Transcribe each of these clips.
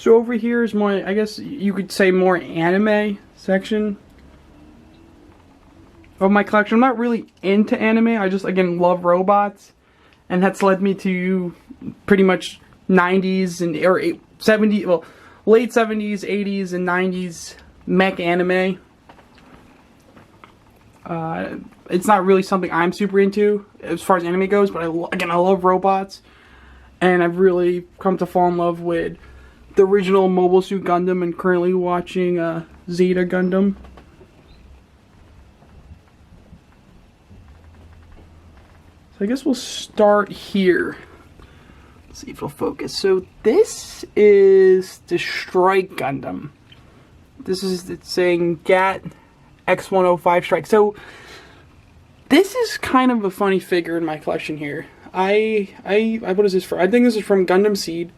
So over here is more, I guess you could say, more anime section of my collection. I'm not really into anime. I just, again, love robots. And that's led me to pretty much 90s and or 70s, well, late 70s, 80s, and 90s mech anime. It's not really something I'm super into as far as anime goes, but I love robots. And I've really come to fall in love with the original Mobile Suit Gundam, and currently watching Zeta Gundam. So I guess we'll start here. Let's see if it'll focus. So this is the Strike Gundam. It's saying GAT X105 Strike. So this is kind of a funny figure in my collection here. What is this for? I think this is from Gundam Seed.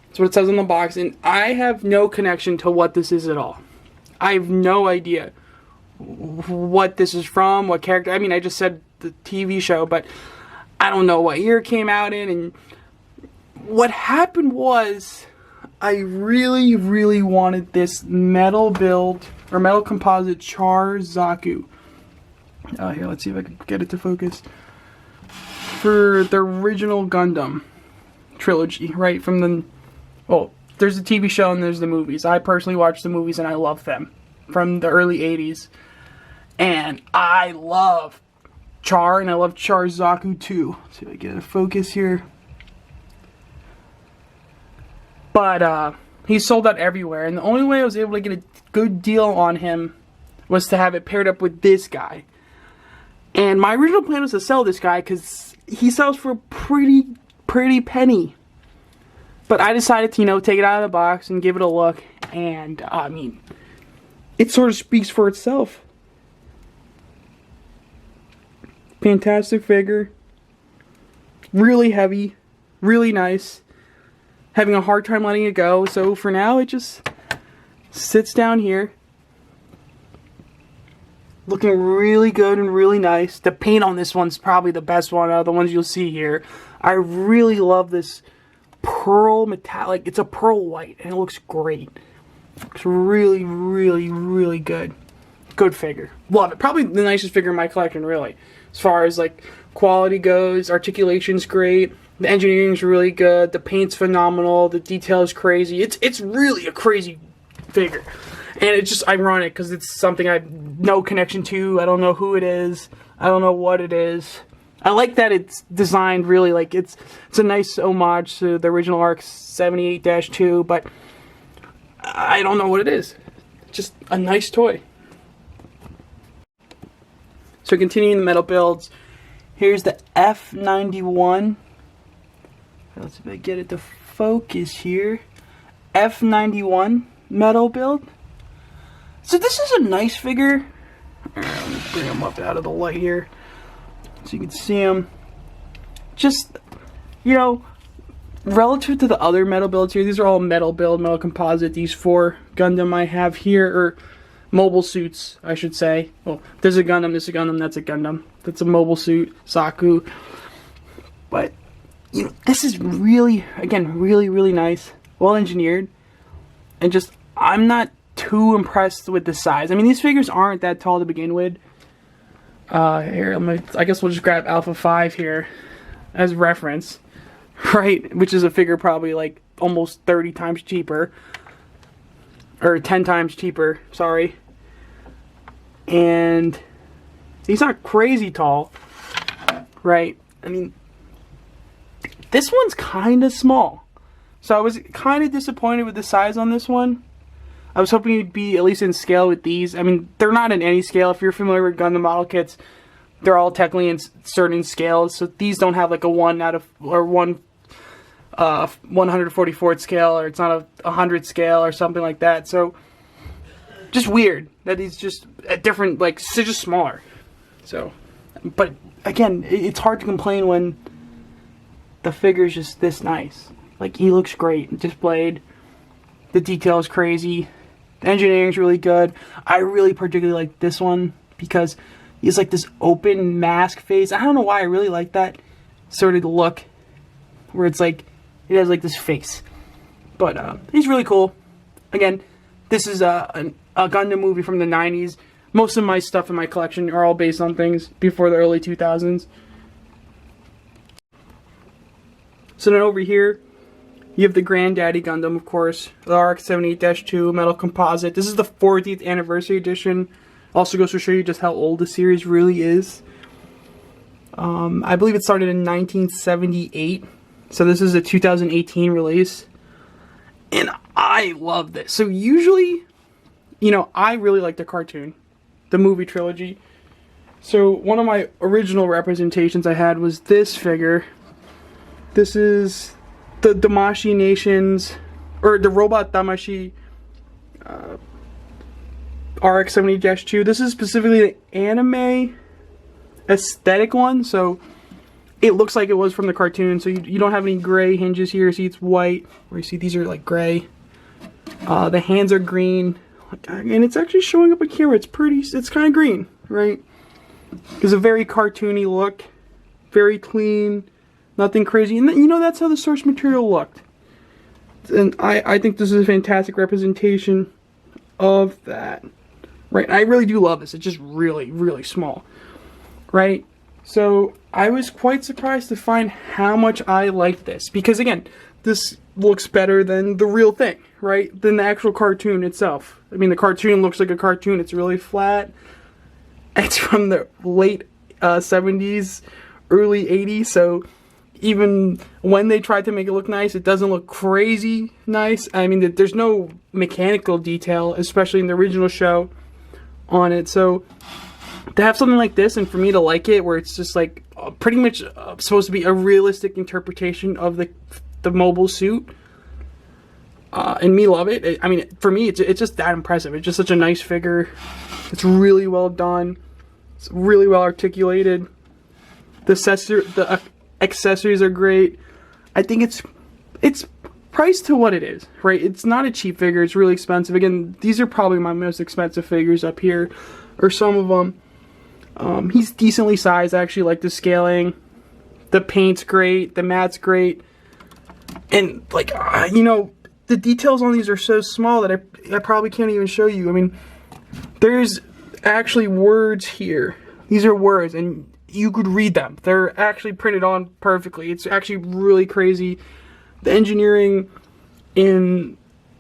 That's what it says on the box, and I have no connection to what this is at all. I have no idea what this is from, what character. I mean, I just said the TV show, but I don't know what year it came out in. And what happened was, I really, really wanted this metal build, or metal composite Char Zaku. Here, let's see if I can get it to focus. For the original Gundam trilogy, right? From the... Well, there's the TV show and there's the movies. I personally watch the movies and I love them. From the early 80s. And I love Char, and I love Char Zaku too. Let's see if I get a focus here. But, he's sold out everywhere. And the only way I was able to get a good deal on him was to have it paired up with this guy. And my original plan was to sell this guy because he sells for a pretty penny. But I decided to, take it out of the box and give it a look. And, I mean, it sort of speaks for itself. Fantastic figure. Really heavy. Really nice. Having a hard time letting it go. So, for now, it just sits down here. Looking really good and really nice. The paint on this one's probably the best one out of the ones you'll see here. I really love this pearl metallic. It's a pearl white and it looks great. It's really, really, really good. Good figure. Love it. Probably the nicest figure in my collection, really. As far as like quality goes, articulation's great. The engineering's really good. The paint's phenomenal. The detail is crazy. It's really a crazy figure. And it's just ironic because it's something I have no connection to. I don't know who it is. I don't know what it is. I like that it's designed really like it's a nice homage to the original ARC 78-2, but I don't know what it is. Just a nice toy. So continuing the metal builds, here's the F91. Let's see if I get it to focus here. F91 metal build. So this is a nice figure. Let me bring him up out of the light here so you can see him. Just, relative to the other metal builds here, these are all metal build, metal composite. These 4 Gundam I have here, or mobile suits, I should say. Well, there's a Gundam, that's a Gundam. That's a mobile suit, Zaku. But, this is really, again, really, really nice. Well engineered. And just, I'm not too impressed with the size. I mean, these figures aren't that tall to begin with. Here, I guess we'll just grab Alpha 5 here as reference, right? Which is a figure probably like almost 30 times cheaper, or 10 times cheaper, sorry. And he's not crazy tall, right? I mean, this one's kind of small. So I was kind of disappointed with the size on this one. I was hoping it'd be at least in scale with these. I mean, they're not in any scale. If you're familiar with Gundam model kits, they're all technically in certain scales. So these don't have like a 144th scale, or it's not a 100 scale or something like that. So just weird that he's just a different, like, it's just smaller. So, but again, it's hard to complain when the figure's just this nice. Like, he looks great displayed. The detail is crazy. The engineering's really good. I really particularly like this one because he has like this open mask face. I don't know why I really like that sort of look where it's like, it has like this face. But he's really cool. Again, this is a Gundam movie from the 90s. Most of my stuff in my collection are all based on things before the early 2000s. So then over here, you have the Granddaddy Gundam, of course, the RX-78-2 metal composite. This is the 40th anniversary edition. Also goes to show you just how old the series really is. I believe it started in 1978, so this is a 2018 release. And I love this. So usually, you know, I really like the cartoon, the movie trilogy. So one of my original representations I had was this figure. This is the Damashi Nations, or the Robot Damashi RX-70-2. This is specifically the anime aesthetic one, so it looks like it was from the cartoon. So you don't have any gray hinges here. See, it's white, where you see these are like gray. The hands are green, and it's actually showing up on camera. It's kind of green, right? It's a very cartoony look, very clean. Nothing crazy, and you know, that's how the source material looked. And I think this is a fantastic representation of that. Right, I really do love this. It's just really, really small. Right? So, I was quite surprised to find how much I liked this. Because, again, this looks better than the real thing, right? Than the actual cartoon itself. I mean, the cartoon looks like a cartoon. It's really flat. It's from the late 70s, early 80s, so even when they tried to make it look nice, it doesn't look crazy nice. I mean, there's no mechanical detail, especially in the original show, on it. So to have something like this, and for me to like it, where it's just like pretty much supposed to be a realistic interpretation of the mobile suit, and me love it. I mean, for me, it's just that impressive. It's just such a nice figure. It's really well done. It's really well articulated. The accessories are great. I think it's priced to what it is, right? It's not a cheap figure. It's really expensive. Again, these are probably my most expensive figures up here, or some of them. He's decently sized. I actually like the scaling. The paint's great. The mat's great. And like, you know, the details on these are so small that I probably can't even show you. I mean, there's actually words here. These are words, and you could read them. They're actually printed on perfectly. It's actually really crazy. The engineering in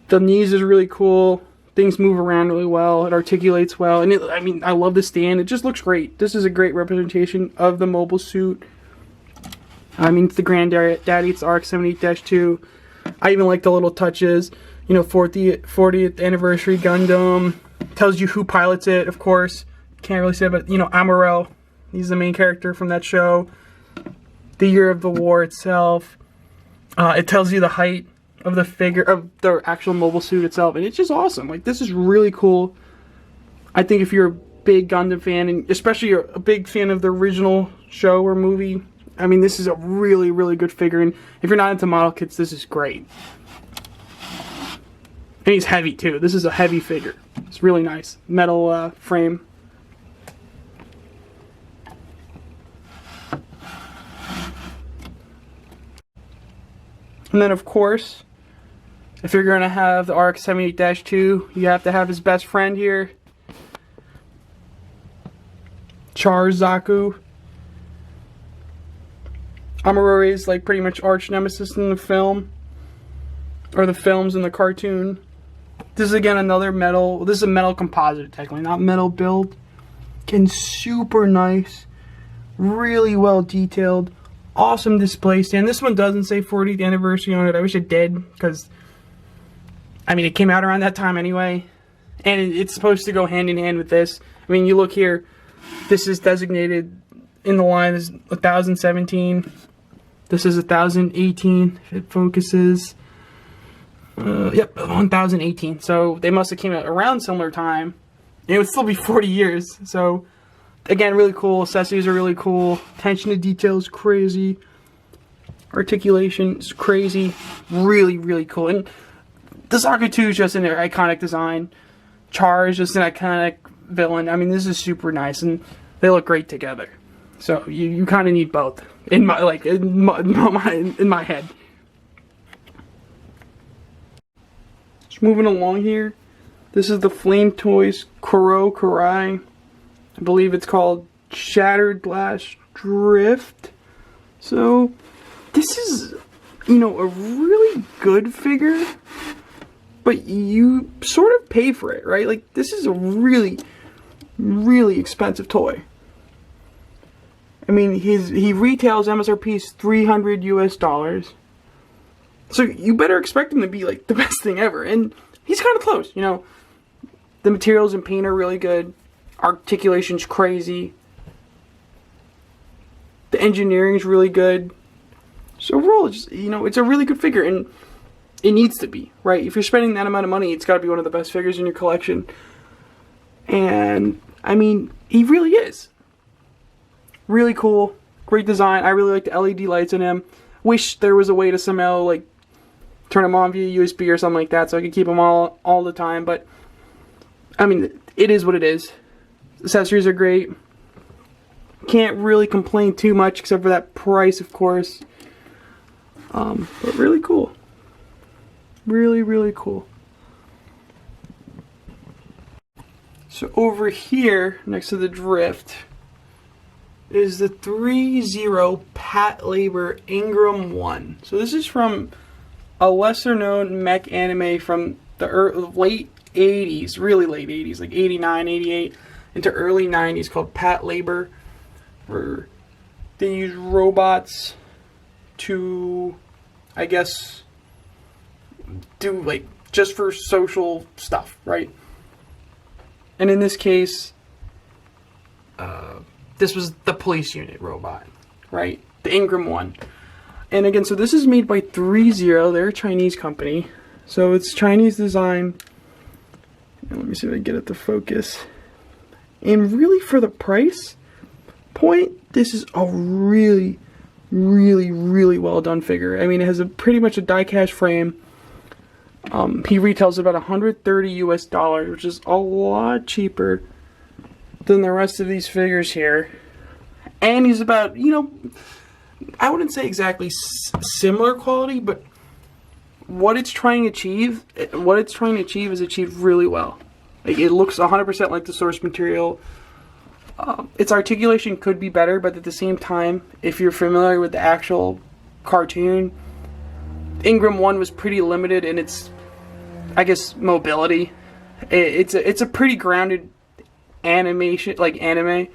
the knees is really cool. Things move around really well. It articulates well. And I mean, I love the stand. It just looks great. This is a great representation of the mobile suit. I mean, it's the Granddaddy. It's RX-78-2. I even like the little touches. You know, 40th anniversary Gundam. Tells you who pilots it, of course. Can't really say, but, you know, Amuro. He's the main character from that show. The year of the war itself. It tells you the height of the figure, of the actual mobile suit itself. And it's just awesome. Like, this is really cool. I think if you're a big Gundam fan, and especially you're a big fan of the original show or movie, I mean, this is a really, really good figure. And if you're not into model kits, this is great. And he's heavy, too. This is a heavy figure. It's really nice. Metal frame. And then, of course, if you're going to have the RX-78-2, you have to have his best friend here. Zaku. Amuro is like pretty much arch nemesis in the film. Or the films in the cartoon. This is again another metal. This is a metal composite, technically, not metal build. Again, super nice. Really well detailed. Awesome display stand. This one doesn't say 40th anniversary on it. I wish it did, because I mean, it came out around that time anyway, and it's supposed to go hand in hand with this. I mean, you look here, this is designated in the line as 1017. This is 1018 if it focuses. Yep, 1018. So they must have came out around similar time. It would still be 40 years. So again, really cool. Accessories are really cool. Attention to detail is crazy. Articulation is crazy. Really, really cool. And the Zaku 2 is just an iconic design. Char is just an iconic villain. I mean, this is super nice, and they look great together. So you kind of need both in my in my head. Just moving along here. This is the Flame Toys Kuro Kurai. I believe it's called Shattered Glass Drift. So, this is, you know, a really good figure, but you sort of pay for it, right? Like, this is a really, really expensive toy. I mean, he retails MSRP is $300 US. So you better expect him to be like the best thing ever, and he's kind of close. You know, the materials and paint are really good. Articulation's crazy. The engineering's really good. So overall, it's just, you know, it's a really good figure, and it needs to be, right? If you're spending that amount of money, it's got to be one of the best figures in your collection. And I mean, he really is. Really cool, great design. I really like the LED lights in him. Wish there was a way to somehow like turn them on via USB or something like that, so I could keep them all the time. But I mean, it is what it is. Accessories are great. Can't really complain too much, except for that price, of course. But really cool. Really, really cool. So over here, next to the Drift, is the 3-0 Pat Labor Ingram 1. So this is from a lesser known mech anime from the late 80s, really late 80s, like 89, 88, into early 90s, called Pat Labor, where they use robots to, I guess, do like just for social stuff, right? And in this case, this was the police unit robot, right? The Ingram 1. And again, so this is made by 3-0. They're a Chinese company. So it's Chinese design. And let me see if I can get it to focus. And really, for the price point, this is a really, really, really well done figure. I mean, it has pretty much a die-cast frame. He retails about $130 US, which is a lot cheaper than the rest of these figures here. And he's about, you know, I wouldn't say exactly similar quality, but what it's trying to achieve is achieved really well. Like, it looks 100% like the source material. Its articulation could be better, but at the same time, if you're familiar with the actual cartoon, Ingram 1 was pretty limited in its, I guess, mobility. It's a pretty grounded animation, like anime.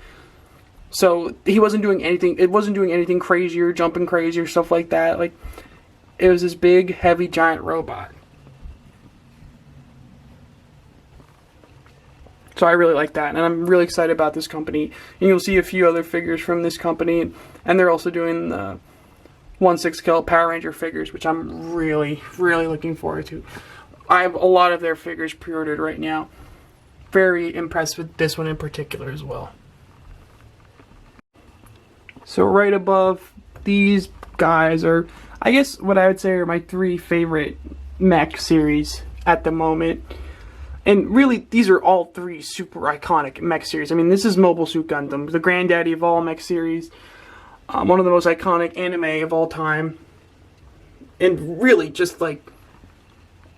So he wasn't doing anything. It wasn't doing anything crazy or jumping crazy or stuff like that. Like, it was this big, heavy, giant robot. So I really like that, and I'm really excited about this company. And you'll see a few other figures from this company, and they're also doing the 1/6 scale Power Ranger figures, which I'm really, really looking forward to. I have a lot of their figures pre-ordered right now. Very impressed with this one in particular as well. So right above these guys are, I guess what I would say are my 3 favorite mech series at the moment. And really, these are all 3 super iconic mech series. I mean, this is Mobile Suit Gundam, the granddaddy of all mech series. One of the most iconic anime of all time. And really, just like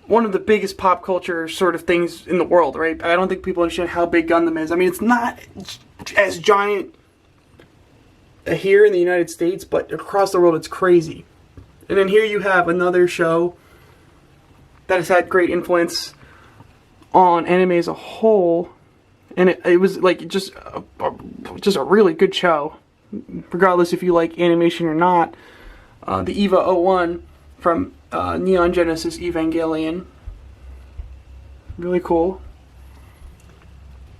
one of the biggest pop culture sort of things in the world, right? I don't think people understand how big Gundam is. I mean, it's not as giant here in the United States, but across the world it's crazy. And then here you have another show that has had great influence on anime as a whole, and it was like just a really good show, regardless if you like animation or not. The EVA 01 from Neon Genesis Evangelion, really cool.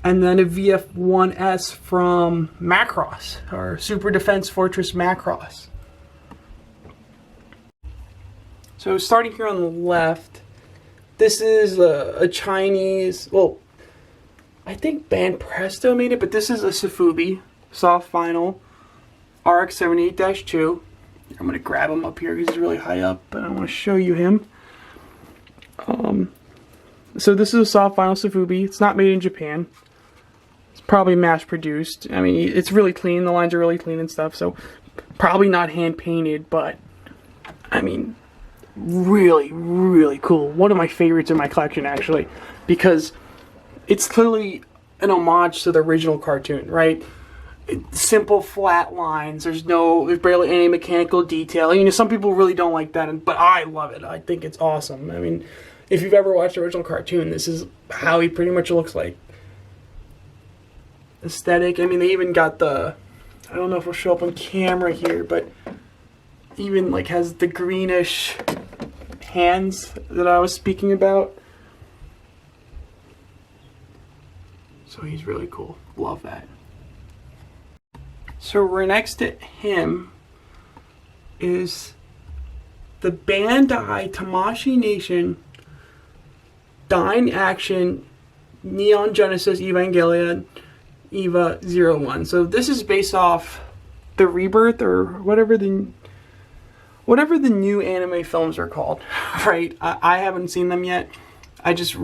And then a VF1S from Macross, or Super Defense Fortress Macross. So starting here on the left, this is a Chinese, well, I think Band Presto made it, but this is a Sofubi soft vinyl RX78-2. I'm going to grab him up here because he's really high up, but I want to show you him. So this is a soft vinyl Sofubi. It's not made in Japan. It's probably mass produced. I mean, it's really clean. The lines are really clean and stuff, so probably not hand painted, but I mean, really, really cool. One of my favorites in my collection, actually, because it's clearly an homage to the original cartoon, right? Simple, flat lines. There's barely any mechanical detail. You know, some people really don't like that, but I love it. I think it's awesome. I mean, if you've ever watched the original cartoon, this is how he pretty much looks like. Aesthetic. I mean, they even got the, I don't know if it'll show up on camera here, but even like has the greenish hands that I was speaking about. So he's really cool. Love that. So right next to him is the Bandai Tamashii Nation Dine Action Neon Genesis Evangelion EVA 01. So this is based off the Rebirth or whatever the new anime films are called, right? I haven't seen them yet. I just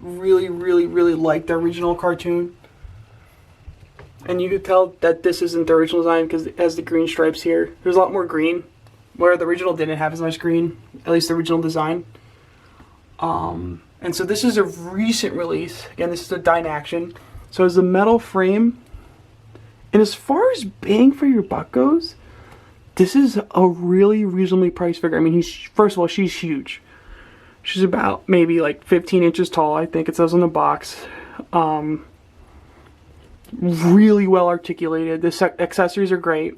really like the original cartoon. And you could tell that this isn't the original design because it has the green stripes here. There's a lot more green, where the original didn't have as much green, at least the original design. And so this is a recent release. Again, this is a Dine Action. So it's a metal frame. And as far as bang for your buck goes, this is a really reasonably priced figure. I mean, first of all, she's huge. She's about maybe like 15 inches tall, I think it says on the box. Really well articulated. The accessories are great.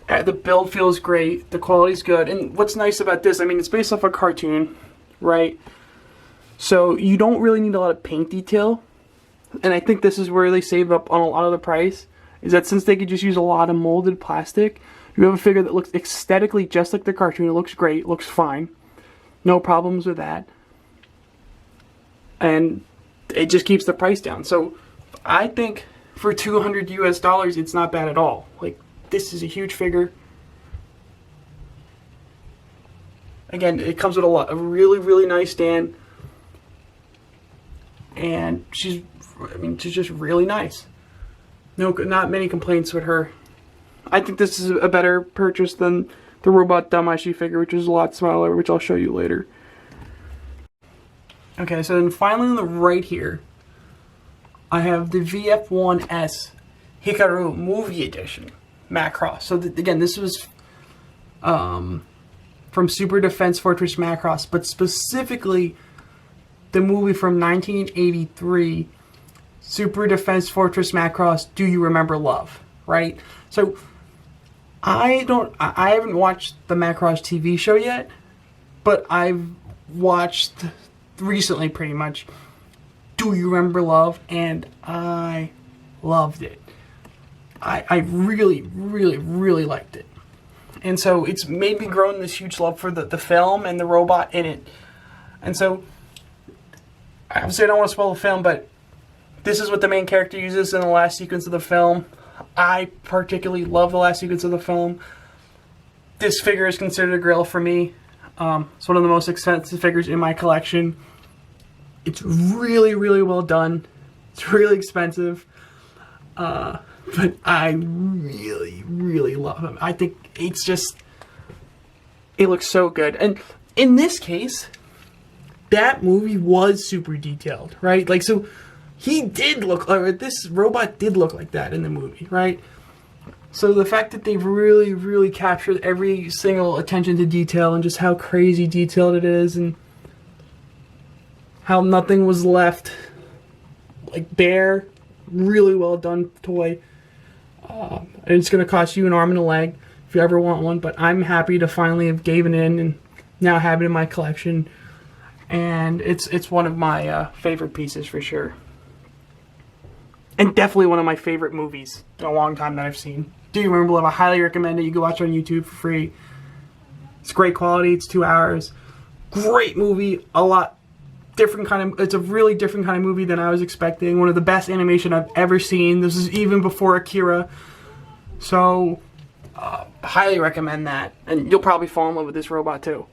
The build feels great. The quality's good. And what's nice about this, I mean, it's based off a cartoon, right? So you don't really need a lot of paint detail. And I think this is where they save up on a lot of the price, is that since they could just use a lot of molded plastic, you have a figure that looks aesthetically just like the cartoon. It looks great, looks fine. No problems with that. And it just keeps the price down. So I think for $200 US, it's not bad at all. Like, this is a huge figure. Again, it comes with a really nice stand. And she's just really nice. Not many complaints with her. I think this is a better purchase than the Robot Damashii figure, which is a lot smaller, which I'll show you later. Okay, so then finally on the right here, I have the VF1S Hikaru Movie Edition Macross. So again, this was from Super Defense Fortress Macross, but specifically the movie from 1983, Super Defense Fortress Macross, Do You Remember Love, right? So I haven't watched the Macross TV show yet, but I've watched recently pretty much Do You Remember Love, and I loved it. I really liked it. And so it's made me grow this huge love for the film and the robot in it. And so, obviously I don't want to spoil the film, but this is what the main character uses in the last sequence of the film. I particularly love the last sequence of the film. This figure is considered a grail for me. It's one of the most expensive figures in my collection. It's really well done. It's really expensive. But I really love him. I think it looks so good. And in this case, that movie was super detailed, right? Like, so he did look, or this robot did look like that in the movie, right? So the fact that they've really captured every single attention to detail and just how crazy detailed it is, and how nothing was left like bare, really well done toy. And it's going to cost you an arm and a leg if you ever want one, but I'm happy to finally have given in and now have it in my collection. And it's one of my favorite pieces for sure. And definitely one of my favorite movies in a long time that I've seen. Do You Remember Love? I highly recommend it. You can watch it on YouTube for free. It's great quality. It's 2 hours. Great movie. It's a really different kind of movie than I was expecting. One of the best animation I've ever seen. This is even before Akira. So, highly recommend that. And you'll probably fall in love with this robot too.